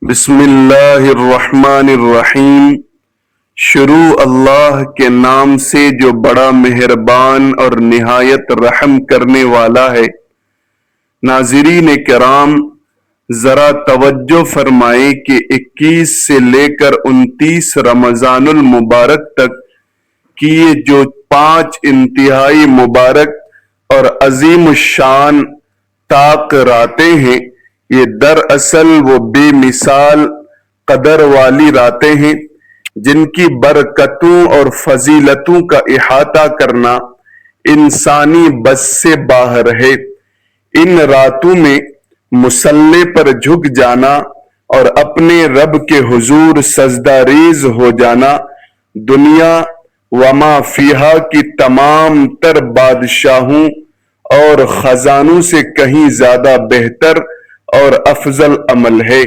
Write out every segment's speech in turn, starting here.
بسم اللہ الرحمن الرحیم۔ شروع اللہ کے نام سے جو بڑا مہربان اور نہایت رحم کرنے والا ہے۔ ناظرین کرام، ذرا توجہ فرمائے کہ 21 سے لے کر 29 رمضان المبارک تک کی یہ جو 5 انتہائی مبارک اور عظیم الشان طاق راتیں ہیں، یہ دراصل وہ بے مثال قدر والی راتیں ہیں جن کی برکتوں اور فضیلتوں کا احاطہ کرنا انسانی بس سے باہر ہے۔ ان راتوں میں مصلی پر جھک جانا اور اپنے رب کے حضور سجدہ ریز ہو جانا دنیا وما فیہا کی تمام تر بادشاہوں اور خزانوں سے کہیں زیادہ بہتر اور افضل عمل ہے۔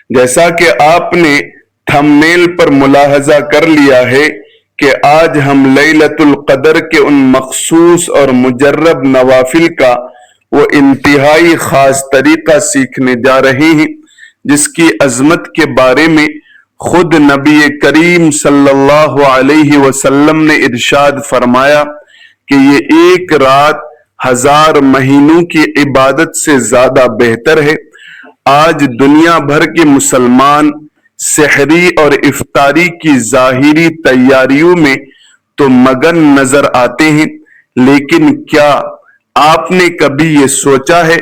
جیسا کہ آپ نے تھمبنیل پر ملاحظہ کر لیا ہے کہ آج ہم لیلۃ القدر کے ان مخصوص اور مجرب نوافل کا وہ انتہائی خاص طریقہ سیکھنے جا رہے ہیں جس کی عظمت کے بارے میں خود نبی کریم صلی اللہ علیہ وسلم نے ارشاد فرمایا کہ یہ ایک رات 1000 مہینوں کی عبادت سے زیادہ بہتر ہے۔ آج دنیا بھر کے مسلمان سحری اور افطاری کی ظاہری تیاریوں میں تو مگن نظر آتے ہیں، لیکن کیا آپ نے کبھی یہ سوچا ہے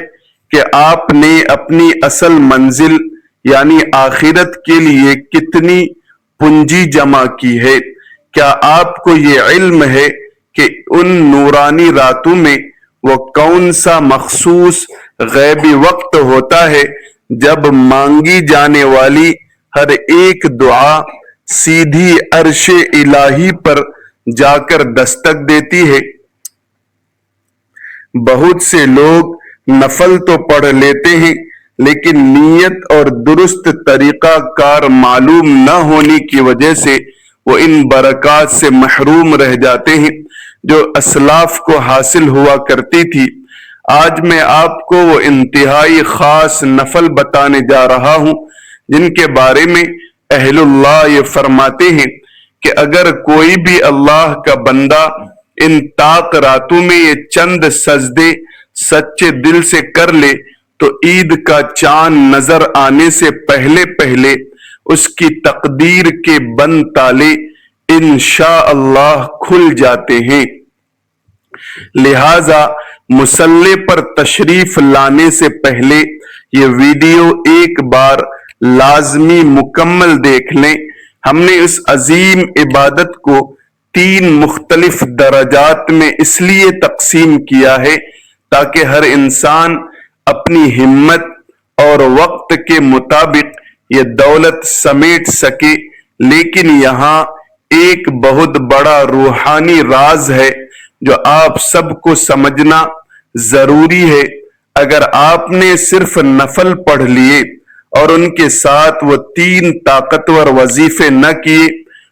کہ آپ نے اپنی اصل منزل یعنی آخرت کے لیے کتنی پونجی جمع کی ہے؟ کیا آپ کو یہ علم ہے کہ ان نورانی راتوں میں وہ کون سا مخصوص غیبی وقت ہوتا ہے جب مانگی جانے والی ہر ایک دعا سیدھی عرش الہی پر جا کر دستک دیتی ہے؟ بہت سے لوگ نفل تو پڑھ لیتے ہیں لیکن نیت اور درست طریقہ کار معلوم نہ ہونے کی وجہ سے وہ ان برکات سے محروم رہ جاتے ہیں جو اسلاف کو حاصل ہوا کرتی تھی۔ آج میں آپ کو وہ انتہائی خاص نفل بتانے جا رہا ہوں جن کے بارے میں اہل اللہ یہ فرماتے ہیں کہ اگر کوئی بھی اللہ کا بندہ ان طاق راتوں میں یہ چند سجدے سچے دل سے کر لے تو عید کا چاند نظر آنے سے پہلے پہلے اس کی تقدیر کے بند تالے انشاءاللہ کھل جاتے ہیں۔ لہذا مصلی پر تشریف لانے سے پہلے یہ ویڈیو ایک بار لازمی مکمل دیکھ لیں۔ ہم نے اس عظیم عبادت کو 3 مختلف درجات میں اس لیے تقسیم کیا ہے تاکہ ہر انسان اپنی ہمت اور وقت کے مطابق یہ دولت سمیٹ سکے، لیکن یہاں ایک بہت بڑا روحانی راز ہے جو آپ سب کو سمجھنا ضروری ہے۔ اگر آپ نے صرف نفل پڑھ لیے اور ان کے ساتھ وہ 3 طاقتور وظیفے نہ کیے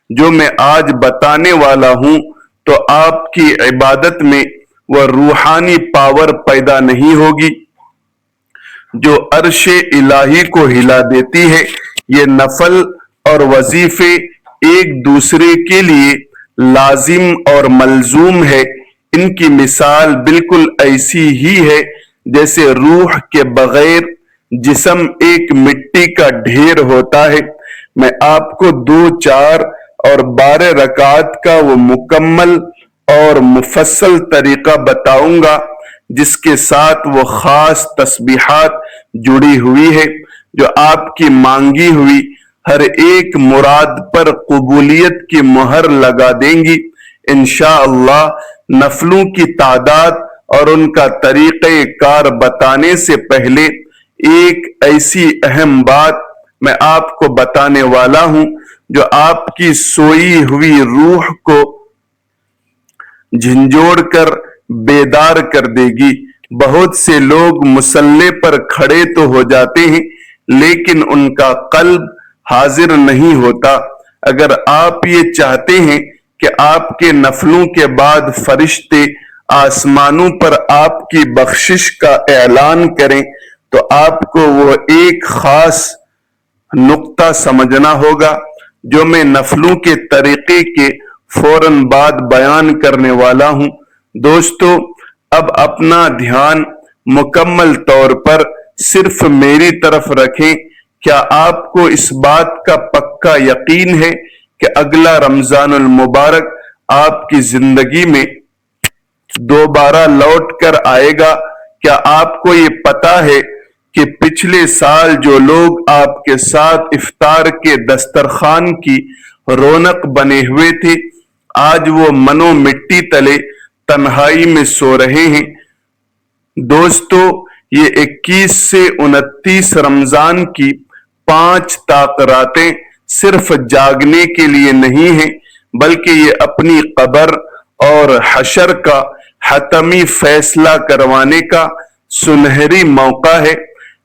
جو میں آج بتانے والا ہوں تو آپ کی عبادت میں وہ روحانی پاور پیدا نہیں ہوگی جو عرش الہی کو ہلا دیتی ہے۔ یہ نفل اور وظیفے ایک دوسرے کے لیے لازم اور ملزوم ہے۔ ان کی مثال بالکل ایسی ہی ہے جیسے روح کے بغیر جسم ایک مٹی کا ڈھیر ہوتا ہے۔ میں آپ کو 2، 4 اور 12 رکعت کا وہ مکمل اور مفصل طریقہ بتاؤں گا جس کے ساتھ وہ خاص تسبیحات جڑی ہوئی ہے جو آپ کی مانگی ہوئی ہر ایک مراد پر قبولیت کی مہر لگا دیں گی۔ انشاءاللہ نفلوں کی تعداد اور ان کا طریقہ کار بتانے سے پہلے ایک ایسی اہم بات میں آپ کو بتانے والا ہوں جو آپ کی سوئی ہوئی روح کو جھنجھوڑ کر بیدار کر دے گی۔ بہت سے لوگ مصلی پر کھڑے تو ہو جاتے ہیں لیکن ان کا قلب حاضر نہیں ہوتا۔ اگر آپ یہ چاہتے ہیں کہ آپ کے نفلوں کے بعد فرشتے آسمانوں پر آپ کی بخشش کا اعلان کریں تو آپ کو وہ ایک خاص نقطہ سمجھنا ہوگا جو میں نفلوں کے طریقے کے فوراً بعد بیان کرنے والا ہوں۔ دوستو، اب اپنا دھیان مکمل طور پر صرف میری طرف رکھیں۔ کیا آپ کو اس بات کا پکا یقین ہے کہ اگلا رمضان المبارک آپ کی زندگی میں دوبارہ لوٹ کر آئے گا؟ کیا آپ کو یہ پتا ہے کہ پچھلے سال جو لوگ آپ کے ساتھ افطار کے دسترخوان کی رونق بنے ہوئے تھے، آج وہ منو مٹی تلے تنہائی میں سو رہے ہیں؟ دوستو، یہ 21 سے 29 رمضان کی 5 راتیں صرف جاگنے کے لیے نہیں ہیں، بلکہ یہ اپنی قبر اور حشر کا حتمی فیصلہ کروانے کا سنہری موقع ہے۔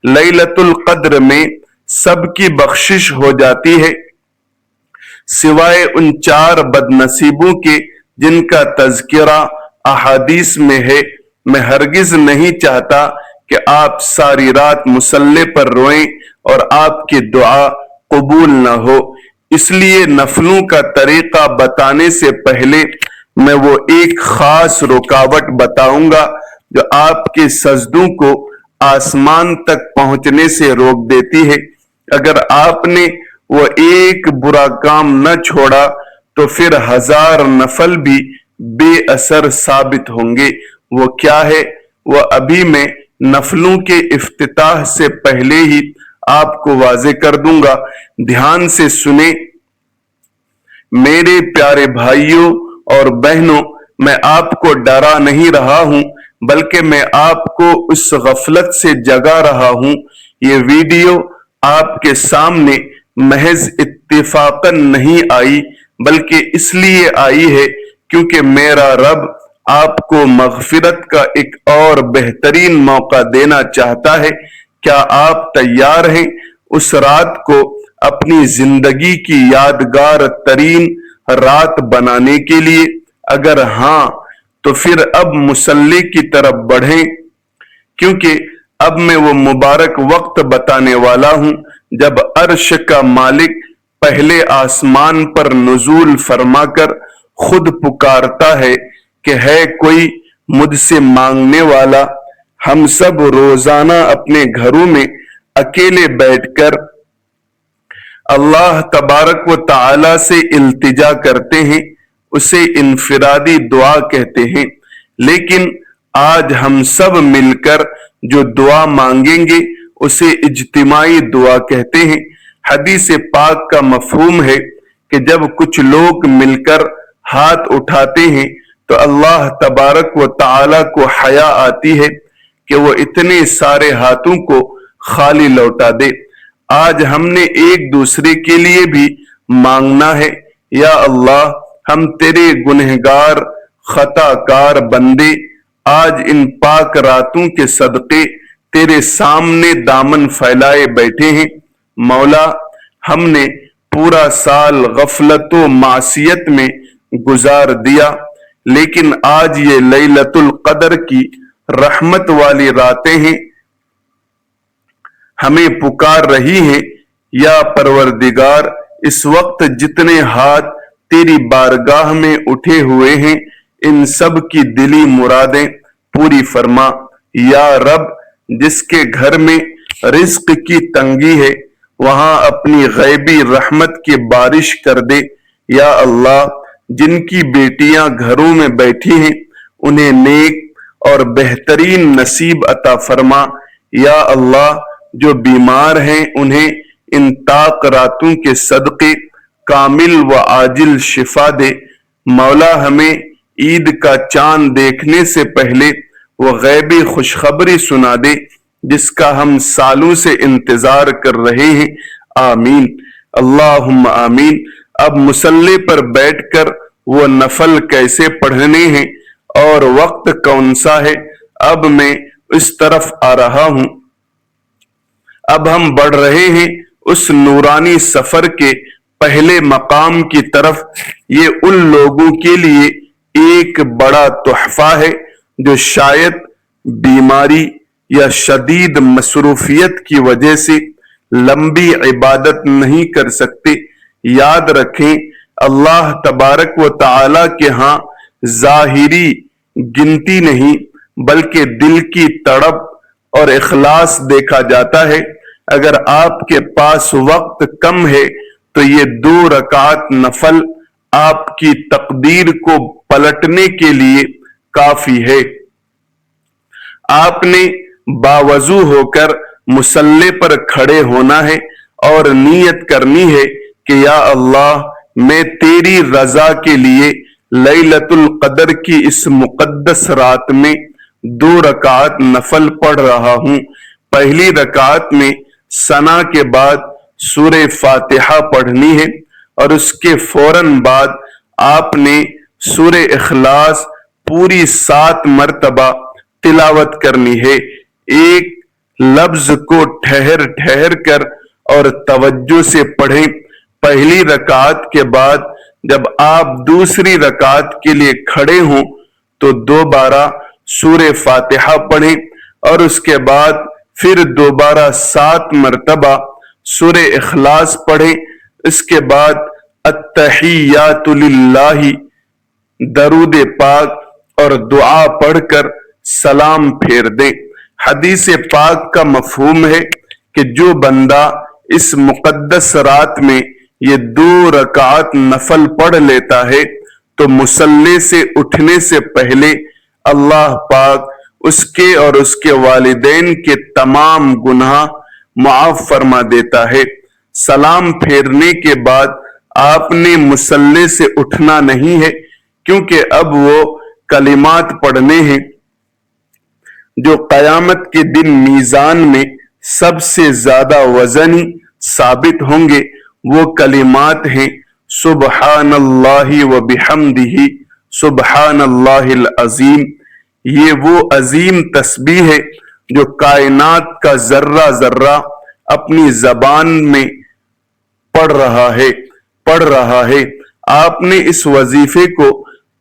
لیلۃ القدر میں سب کی بخشش ہو جاتی ہے سوائے ان 4 بد نصیبوں کے جن کا تذکرہ احادیث میں ہے۔ میں ہرگز نہیں چاہتا کہ آپ ساری رات مصلی پر روئیں اور آپ کی دعا قبول نہ ہو، اس لیے نفلوں کا طریقہ بتانے سے پہلے میں وہ ایک خاص رکاوٹ بتاؤں گا جو آپ کے سجدوں کو آسمان تک پہنچنے سے روک دیتی ہے۔ اگر آپ نے وہ ایک برا کام نہ چھوڑا تو پھر 1000 نفل بھی بے اثر ثابت ہوں گے۔ وہ کیا ہے؟ وہ ابھی میں نفلوں کے افتتاح سے پہلے ہی آپ کو واضح کر دوں گا۔ دھیان سے سنیں میرے پیارے بھائیوں اور بہنوں، میں آپ کو ڈرا نہیں رہا ہوں بلکہ میں آپ کو اس غفلت سے جگا رہا ہوں۔ یہ ویڈیو آپ کے سامنے محض اتفاقاً نہیں آئی بلکہ اس لیے آئی ہے کیونکہ میرا رب آپ کو مغفرت کا ایک اور بہترین موقع دینا چاہتا ہے۔ کیا آپ تیار ہیں اس رات کو اپنی زندگی کی یادگار ترین رات بنانے کے لیے؟ اگر ہاں تو پھر اب مصلی کی طرف بڑھیں، کیونکہ اب میں وہ مبارک وقت بتانے والا ہوں جب عرش کا مالک پہلے آسمان پر نزول فرما کر خود پکارتا ہے کہ ہے کوئی مجھ سے مانگنے والا؟ ہم سب روزانہ اپنے گھروں میں اکیلے بیٹھ کر اللہ تبارک و تعالی سے التجا کرتے ہیں، اسے انفرادی دعا کہتے ہیں، لیکن آج ہم سب مل کر جو دعا مانگیں گے اسے اجتماعی دعا کہتے ہیں۔ حدیث پاک کا مفہوم ہے کہ جب کچھ لوگ مل کر ہاتھ اٹھاتے ہیں تو اللہ تبارک و تعالی کو حیا آتی ہے کہ وہ اتنے سارے ہاتھوں کو خالی لوٹا دے۔ آج ہم نے ایک دوسرے کے لیے بھی مانگنا ہے۔ یا اللہ، ہم تیرے گنہگار خطا کار بندے آج ان پاک راتوں کے صدقے تیرے سامنے دامن پھیلائے بیٹھے ہیں۔ مولا، ہم نے پورا سال غفلت و معصیت میں گزار دیا، لیکن آج یہ لیلۃ القدر کی رحمت والی راتیں ہیں، ہمیں پکار رہی ہیں۔ یا پروردگار، اس وقت جتنے ہاتھ تیری بارگاہ میں اٹھے ہوئے ہیں ان سب کی دلی مرادیں پوری فرما۔ یا رب، جس کے گھر میں رزق کی تنگی ہے وہاں اپنی غیبی رحمت کی بارش کر دے۔ یا اللہ، جن کی بیٹیاں گھروں میں بیٹھی ہیں انہیں نیک اور بہترین نصیب عطا فرما۔ یا اللہ، جو بیمار ہیں انہیں ان طاق راتوں کے صدقے کامل و عاجل شفا دے۔ مولا، ہمیں عید کا چاند دیکھنے سے پہلے وہ غیبی خوشخبری سنا دے جس کا ہم سالوں سے انتظار کر رہے ہیں۔ آمین، اللہم آمین۔ اب مصلی پر بیٹھ کر وہ نفل کیسے پڑھنے ہیں اور وقت کون سا ہے، اب میں اس طرف آ رہا ہوں۔ اب ہم بڑھ رہے ہیں اس نورانی سفر کے پہلے مقام کی طرف۔ یہ ان لوگوں کے لیے ایک بڑا تحفہ ہے جو شاید بیماری یا شدید مصروفیت کی وجہ سے لمبی عبادت نہیں کر سکتے۔ یاد رکھیں اللہ تبارک و تعالی کے ہاں ظاہری گنتی نہیں بلکہ دل کی تڑپ اور اخلاص دیکھا جاتا ہے۔ اگر آپ کے پاس وقت کم ہے تو یہ 2 رکعت نفل آپ کی تقدیر کو پلٹنے کے لیے کافی ہے۔ آپ نے باوضو ہو کر مصلی پر کھڑے ہونا ہے اور نیت کرنی ہے کہ یا اللہ میں تیری رضا کے لیے لیلۃ القدر کی اس مقدس رات میں 2 رکعت نفل پڑھ رہا ہوں۔ پہلی رکعت میں ثنا کے بعد سورہ فاتحہ پڑھنی ہے اور اس کے فوراً بعد آپ نے سورہ اخلاص پوری 7 مرتبہ تلاوت کرنی ہے۔ ایک لفظ کو ٹھہر ٹھہر کر اور توجہ سے پڑھیں۔ پہلی رکعت کے بعد جب آپ دوسری رکعت کے لیے کھڑے ہوں تو دوبارہ سورہ فاتحہ پڑھیں اور اس کے بعد پھر دوبارہ 7 مرتبہ سورہ اخلاص پڑھیں۔ اس کے بعد التحیات للہ درود پاک اور دعا پڑھ کر سلام پھیر دیں۔ حدیث پاک کا مفہوم ہے کہ جو بندہ اس مقدس رات میں یہ 2 رکعت نفل پڑھ لیتا ہے تو مصلی سے اٹھنے سے پہلے اللہ پاک اس کے اور اس کے والدین کے تمام گناہ معاف فرما دیتا ہے۔ سلام پھیرنے کے بعد آپ نے مصلی سے اٹھنا نہیں ہے کیونکہ اب وہ کلمات پڑھنے ہیں جو قیامت کے دن میزان میں سب سے زیادہ وزنی ثابت ہوں گے۔ وہ کلمات ہیں سبحان اللہ و بحمدہ سبحان اللہ العظیم۔ یہ وہ عظیم تسبیح ہے جو کائنات کا ذرہ ذرہ اپنی زبان میں پڑھ رہا ہے۔ آپ نے اس وظیفے کو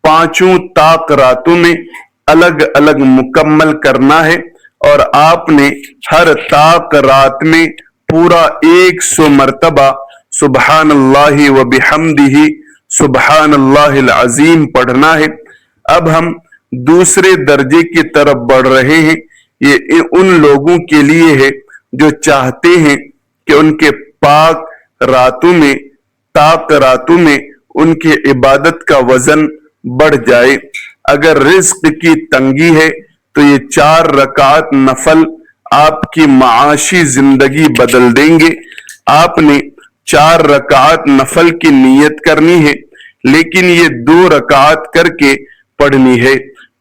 5 طاق راتوں میں الگ الگ مکمل کرنا ہے اور آپ نے ہر طاق رات میں پورا 100 مرتبہ سبحان اللہ و بحمدہ سبحان اللہ العظیم پڑھنا ہے۔ اب ہم دوسرے درجے کی طرف بڑھ رہے ہیں۔ یہ ان لوگوں کے لیے ہے جو چاہتے ہیں کہ ان کے طاق راتوں میں ان کی عبادت کا وزن بڑھ جائے۔ اگر رزق کی تنگی ہے تو یہ 4 رکعت نفل آپ کی معاشی زندگی بدل دیں گے۔ آپ نے 4 رکعت نفل کی نیت کرنی ہے لیکن یہ 2 رکعت کر کے پڑھنی ہے۔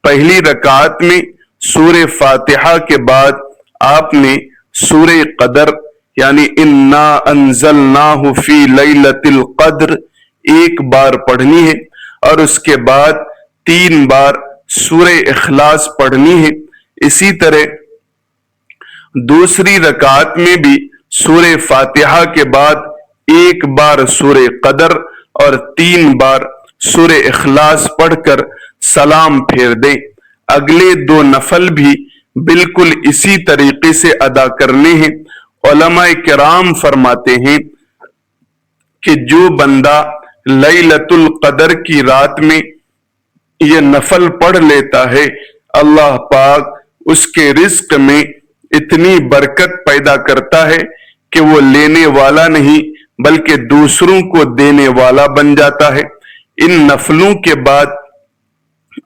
پہلی رکعت میں سورہ فاتحہ کے بعد آپ نے سورہ قدر یعنی انا انزلناہ فی لیلۃ القدر 1 بار پڑھنی ہے اور اس کے بعد 3 بار سورہ اخلاص پڑھنی ہے۔ اسی طرح دوسری رکعت میں بھی سورہ فاتحہ کے بعد 1 بار سورہ قدر اور 3 بار سورہ اخلاص پڑھ کر سلام پھیر دیں۔ اگلے 2 نفل بھی بالکل اسی طریقے سے ادا کرنے ہیں۔ علماء کرام فرماتے ہیں کہ جو بندہ لیلۃ القدر کی رات میں یہ نفل پڑھ لیتا ہے اللہ پاک اس کے رزق میں اتنی برکت پیدا کرتا ہے کہ وہ لینے والا نہیں بلکہ دوسروں کو دینے والا بن جاتا ہے۔ ان نفلوں کے بعد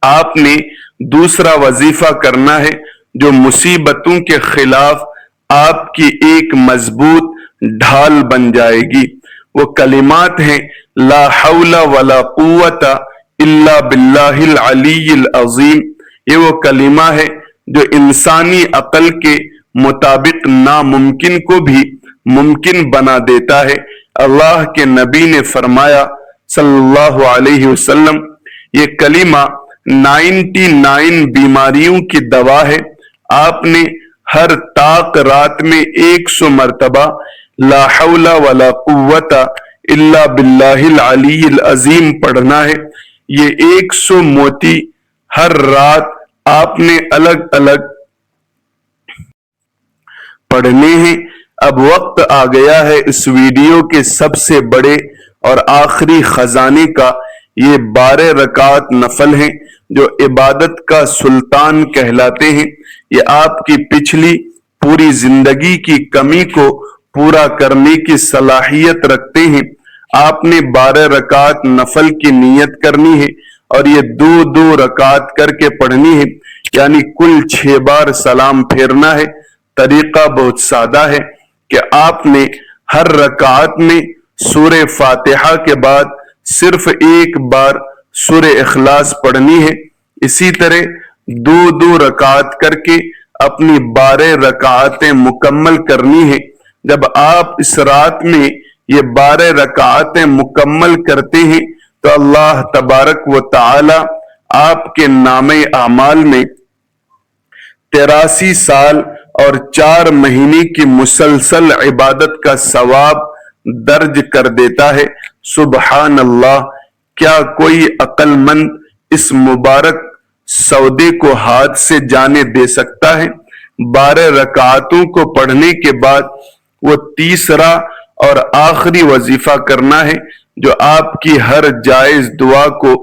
آپ نے دوسرا وظیفہ کرنا ہے جو مصیبتوں کے خلاف آپ کی ایک مضبوط ڈھال بن جائے گی۔ وہ کلمات ہیں لا حول ولا قوت الا باللہ العلی العظیم۔ یہ وہ کلمہ ہے جو انسانی عقل کے مطابق ناممکن کو بھی ممکن بنا دیتا ہے۔ اللہ کے نبی نے فرمایا صلی اللہ علیہ وسلم یہ کلمہ 99 بیماریوں کی دوا ہے۔ آپ نے ہر طاق رات میں 100 مرتبہ لا حول ولا قوت الا باللہ العلی العظیم پڑھنا ہے۔ یہ 100 موتی ہر رات آپ نے الگ الگ پڑھنے ہیں۔ اب وقت آ گیا ہے اس ویڈیو کے سب سے بڑے اور آخری خزانے کا۔ یہ 12 رکعت نفل ہیں جو عبادت کا سلطان کہلاتے ہیں۔ یہ آپ کی پچھلی پوری زندگی کی کمی کو پورا کرنے کی صلاحیت رکھتے ہیں۔ آپ نے 12 رکعت نفل کی نیت کرنی ہے اور یہ 2 رکعت کر کے پڑھنی ہے، یعنی کل 6 بار سلام پھیرنا ہے۔ طریقہ بہت سادہ ہے کہ آپ نے ہر رکعت میں سورہ فاتحہ کے بعد صرف ایک بار سورہ اخلاص پڑھنی ہے۔ اسی طرح 2 رکعت کر کے اپنی 12 رکعتیں مکمل کرنی ہے۔ جب آپ اس رات میں یہ 12 رکعتیں مکمل کرتے ہیں تو اللہ تبارک و تعالی آپ کے نامہ اعمال میں 83 سال اور 4 مہینے کی مسلسل عبادت کا ثواب درج کر دیتا ہے۔ سبحان اللہ! کیا کوئی عقل مند اس مبارک سودے کو ہاتھ سے جانے دے سکتا ہے؟ 12 رکعتوں کو پڑھنے کے بعد وہ تیسرا اور آخری وظیفہ کرنا ہے جو آپ کی ہر جائز دعا کو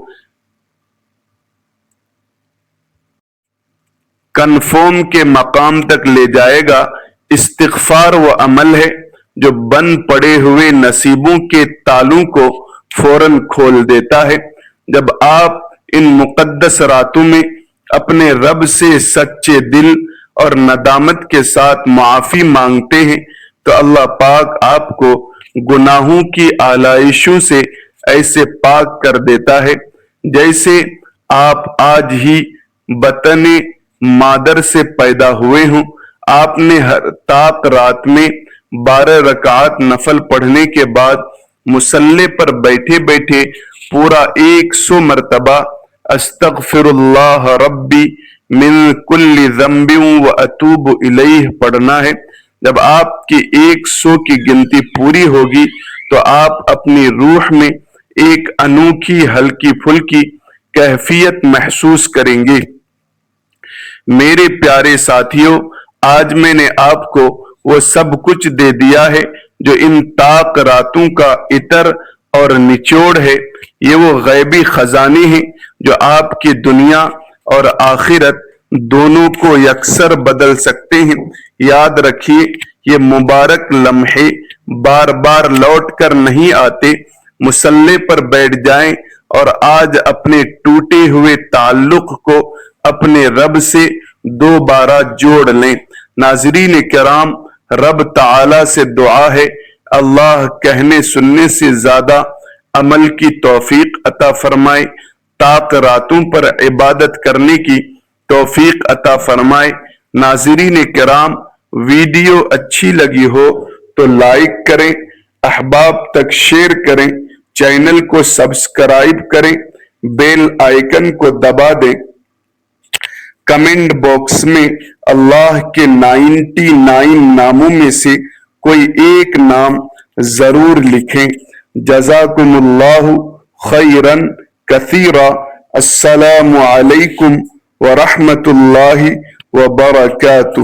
کنفرم کے مقام تک لے جائے گا۔ استغفار وہ عمل ہے جو بند پڑے ہوئے نصیبوں کے تالوں کو فوراً کھول دیتا ہے۔ جب آپ ان مقدس راتوں میں اپنے رب سے سچے دل اور ندامت کے ساتھ معافی مانگتے ہیں تو اللہ پاک آپ کو گناہوں کی آلائشوں سے ایسے پاک کر دیتا ہے جیسے آپ آج ہی بطن مادر سے پیدا ہوئے ہوں۔ آپ نے ہر طاق رات میں 12 رکعت نفل پڑھنے کے بعد مصلی پر بیٹھے بیٹھے پورا 100 مرتبہ استغفر اللہ ربی من کل ذنب واتوب الیہ پڑھنا ہے۔ جب آپ کی 100 کی گنتی پوری ہوگی تو آپ اپنی روح میں ایک انوکھی ہلکی پھلکی کیفیت محسوس کریں گے۔ میرے پیارے ساتھیوں، آج میں نے آپ کو وہ سب کچھ دے دیا ہے جو ان طاق راتوں کا عطر اور نچوڑ ہے۔ یہ وہ غیبی خزانے ہیں جو آپ کی دنیا اور آخرت دونوں کو یکسر بدل سکتے ہیں۔ یاد رکھیے، یہ مبارک لمحے بار بار لوٹ کر نہیں آتے۔ مصلی پر بیٹھ جائیں اور آج اپنے ٹوٹے ہوئے تعلق کو اپنے رب سے دوبارہ جوڑ لیں۔ ناظرین کرام، رب تعالی سے دعا ہے اللہ کہنے سننے سے زیادہ عمل کی توفیق عطا فرمائے، طاق راتوں پر عبادت کرنے کی توفیق عطا فرمائے۔ ناظرین کرام، ویڈیو اچھی لگی ہو تو لائک کریں، احباب تک شیئر کریں، چینل کو سبسکرائب کریں، بیل آئیکن کو دبا دیں۔ کمنٹ باکس میں اللہ کے 99 ناموں میں سے کوئی ایک نام ضرور لکھیں۔ جزاکم اللہ خیرن کثیرا۔ السلام علیکم ورحمۃ اللہ وبرکاتہ۔